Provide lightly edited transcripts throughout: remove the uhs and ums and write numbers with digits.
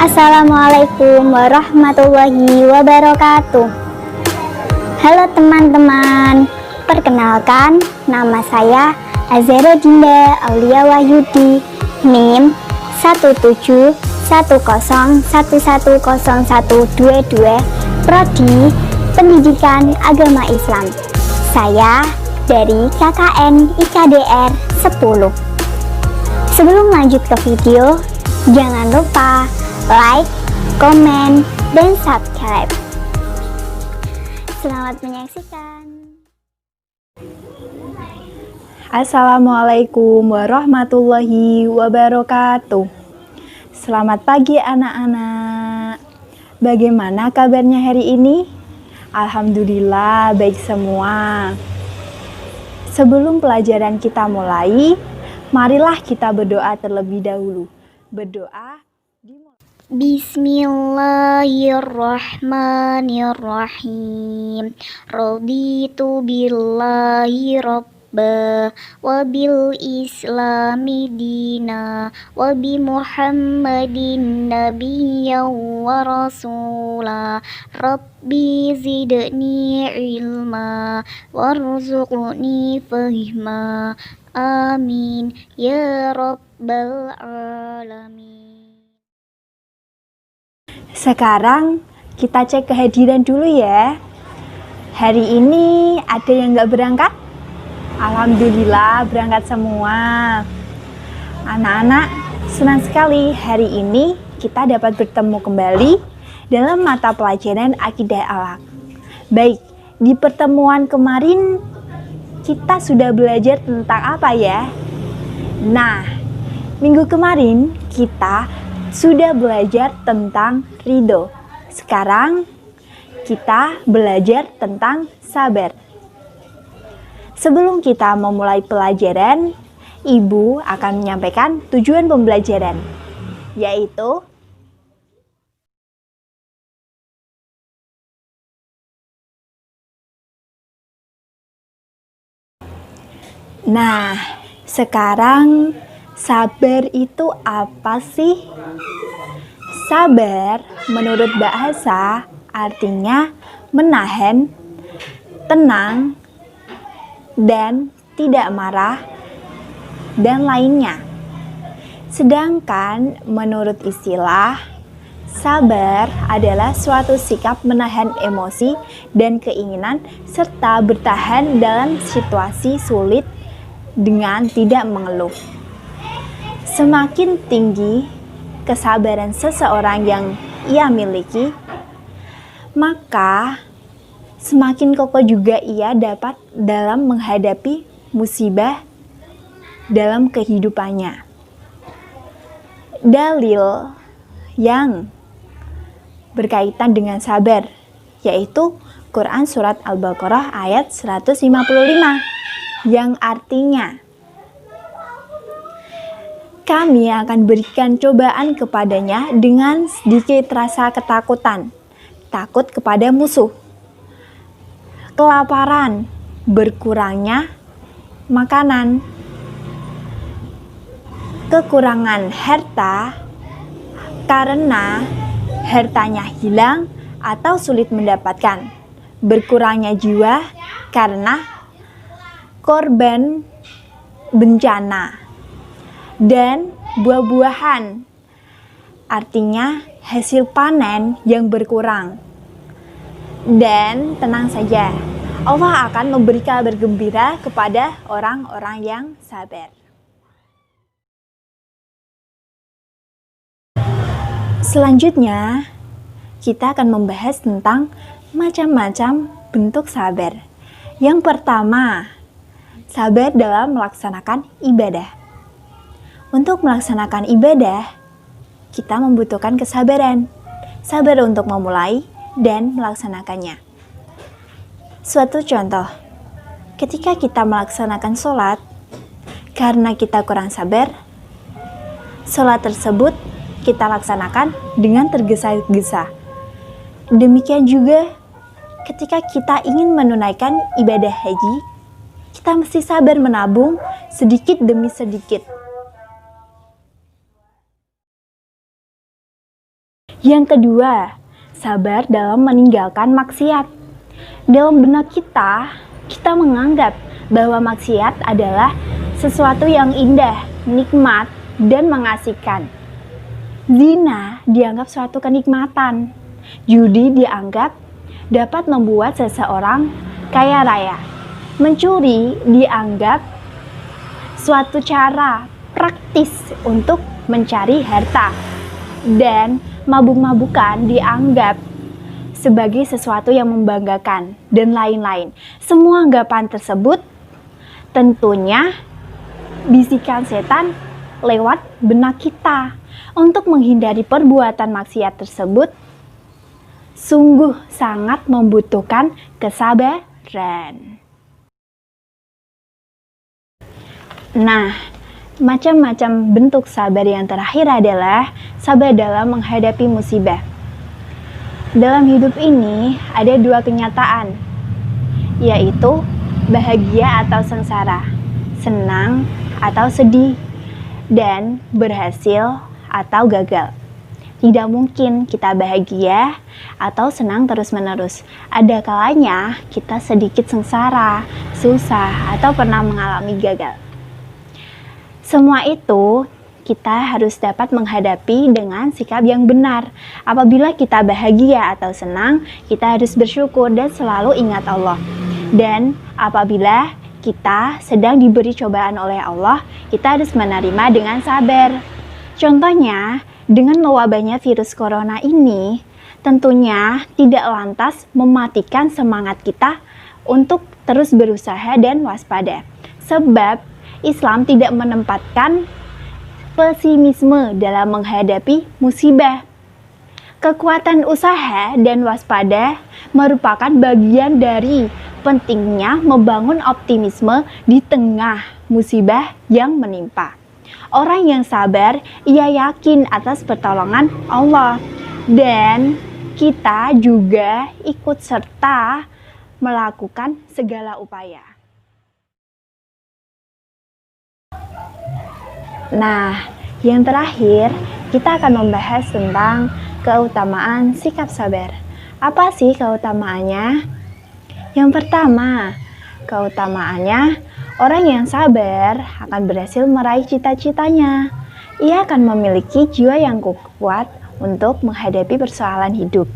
Assalamualaikum warahmatullahi wabarakatuh. Halo teman-teman, perkenalkan nama saya Azhara Dinda Aulia Wahyudi, NIM 17101110122, Prodi Pendidikan Agama Islam. Saya dari KKN IKDR 10. Sebelum lanjut ke video, jangan lupa like, komen, dan subscribe. Selamat menyaksikan. Assalamualaikum warahmatullahi wabarakatuh. Selamat pagi anak-anak. Bagaimana kabarnya hari ini? Alhamdulillah baik semua. Sebelum pelajaran kita mulai, marilah kita berdoa terlebih dahulu. Berdoa dimulai. Bismillahirrahmanirrahim. Raditu billahi rabba wa bil islami dina wa bi muhammadin nabiyyan wa rasula. Rabbi zidni ilma warzuqni fahma. Amin ya rabbal alamin. Sekarang kita cek kehadiran dulu ya. Hari ini ada yang nggak berangkat? Alhamdulillah berangkat semua. Anak-anak, senang sekali hari ini kita dapat bertemu kembali dalam mata pelajaran Akidah Akhlak. Baik, di pertemuan kemarin kita sudah belajar tentang apa ya? Nah, minggu kemarin kita sudah belajar tentang ridho. Sekarang kita belajar tentang sabar. Sebelum kita memulai pelajaran, Ibu akan menyampaikan tujuan pembelajaran, yaitu nah, sekarang sabar itu apa sih? Sabar menurut bahasa artinya menahan, tenang, dan tidak marah, dan lainnya. Sedangkan menurut istilah, sabar adalah suatu sikap menahan emosi dan keinginan serta bertahan dalam situasi sulit dengan tidak mengeluh. Semakin tinggi kesabaran seseorang yang ia miliki, maka semakin kokoh juga ia dapat dalam menghadapi musibah dalam kehidupannya. Dalil yang berkaitan dengan sabar yaitu Quran Surat Al-Baqarah ayat 155 yang artinya, kami akan berikan cobaan kepadanya dengan sedikit rasa ketakutan, takut kepada musuh, kelaparan, berkurangnya makanan, kekurangan harta karena hartanya hilang atau sulit mendapatkan, berkurangnya jiwa karena korban bencana, dan buah-buahan, artinya hasil panen yang berkurang. Dan tenang saja, Allah akan memberi kabar gembira kepada orang-orang yang sabar. Selanjutnya, kita akan membahas tentang macam-macam bentuk sabar. Yang pertama, sabar dalam melaksanakan ibadah. Untuk melaksanakan ibadah, kita membutuhkan kesabaran. Sabar untuk memulai dan melaksanakannya. Suatu contoh, ketika kita melaksanakan sholat, karena kita kurang sabar, sholat tersebut kita laksanakan dengan tergesa-gesa. Demikian juga ketika kita ingin menunaikan ibadah haji, kita mesti sabar menabung sedikit demi sedikit. Yang kedua, sabar dalam meninggalkan maksiat. Dalam benak kita menganggap bahwa maksiat adalah sesuatu yang indah, nikmat, dan mengasihkan. Zina dianggap suatu kenikmatan. Judi dianggap dapat membuat seseorang kaya raya. Mencuri dianggap suatu cara praktis untuk mencari harta. Dan mabuk-mabukan dianggap sebagai sesuatu yang membanggakan dan lain-lain. Semua anggapan tersebut tentunya bisikan setan lewat benak kita. Untuk menghindari perbuatan maksiat tersebut sungguh sangat membutuhkan kesabaran. Nah, macam-macam bentuk sabar yang terakhir adalah sabar dalam menghadapi musibah. Dalam hidup ini ada dua kenyataan, yaitu bahagia atau sengsara, senang atau sedih, dan berhasil atau gagal. Tidak mungkin kita bahagia atau senang terus-menerus. Ada kalanya kita sedikit sengsara, susah, atau pernah mengalami gagal. Semua itu kita harus dapat menghadapi dengan sikap yang benar. Apabila kita bahagia atau senang, kita harus bersyukur dan selalu ingat Allah. Dan apabila kita sedang diberi cobaan oleh Allah, kita harus menerima dengan sabar. Contohnya, dengan mewabahnya virus corona ini, tentunya tidak lantas mematikan semangat kita untuk terus berusaha dan waspada. Sebab Islam tidak menempatkan pesimisme dalam menghadapi musibah. Kekuatan usaha dan waspada merupakan bagian dari pentingnya membangun optimisme di tengah musibah yang menimpa. Orang yang sabar, ia yakin atas pertolongan Allah, dan kita juga ikut serta melakukan segala upaya. Nah, yang terakhir kita akan membahas tentang keutamaan sikap sabar. Apa sih keutamaannya? Yang pertama, keutamaannya orang yang sabar akan berhasil meraih cita-citanya. Ia akan memiliki jiwa yang kuat untuk menghadapi persoalan hidup.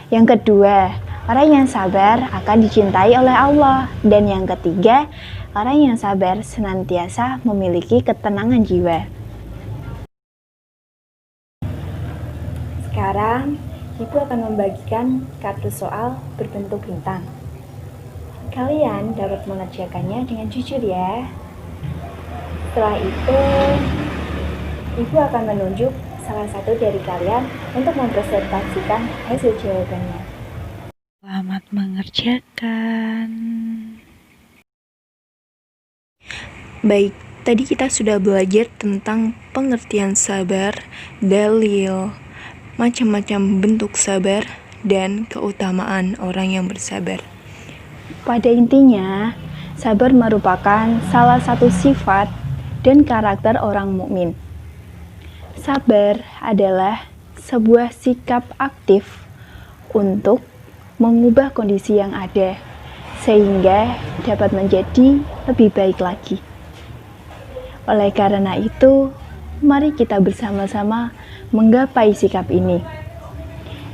Yang kedua, orang yang sabar akan dicintai oleh Allah. Dan yang ketiga, orang yang sabar senantiasa memiliki ketenangan jiwa. Sekarang, Ibu akan membagikan kartu soal berbentuk bintang. Kalian dapat mengerjakannya dengan jujur ya. Setelah itu, Ibu akan menunjuk salah satu dari kalian untuk mempresentasikan hasil jawabannya. Selamat mengerjakan. Baik, tadi kita sudah belajar tentang pengertian sabar, dalil, macam-macam bentuk sabar, dan keutamaan orang yang bersabar. Pada intinya, sabar merupakan salah satu sifat dan karakter orang mukmin. Sabar adalah sebuah sikap aktif untuk mengubah kondisi yang ada sehingga dapat menjadi lebih baik lagi. Oleh karena itu, mari kita bersama-sama menggapai sikap ini.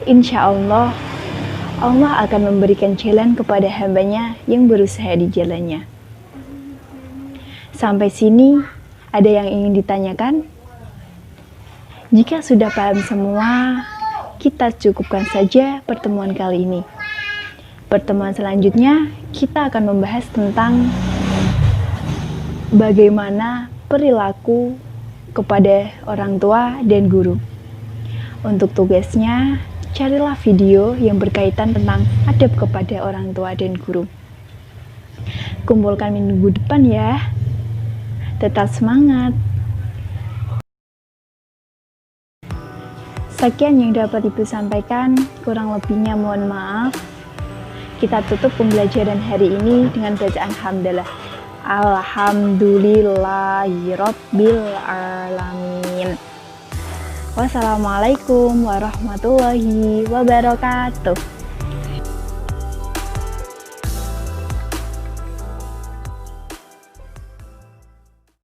Insya Allah, Allah akan memberikan jalan kepada hambanya yang berusaha di jalannya. Sampai sini, ada yang ingin ditanyakan? Jika sudah paham semua, kita cukupkan saja pertemuan kali ini. Pertemuan selanjutnya, kita akan membahas tentang bagaimana perilaku kepada orang tua dan guru. Untuk tugasnya, carilah video yang berkaitan tentang adab kepada orang tua dan guru. Kumpulkan minggu depan ya. Tetap semangat. Sekian yang dapat Ibu sampaikan, kurang lebihnya mohon maaf. Kita tutup pembelajaran hari ini dengan bacaan hamdalah. Alhamdulillahirabbil alamin. Wassalamualaikum warahmatullahi wabarakatuh.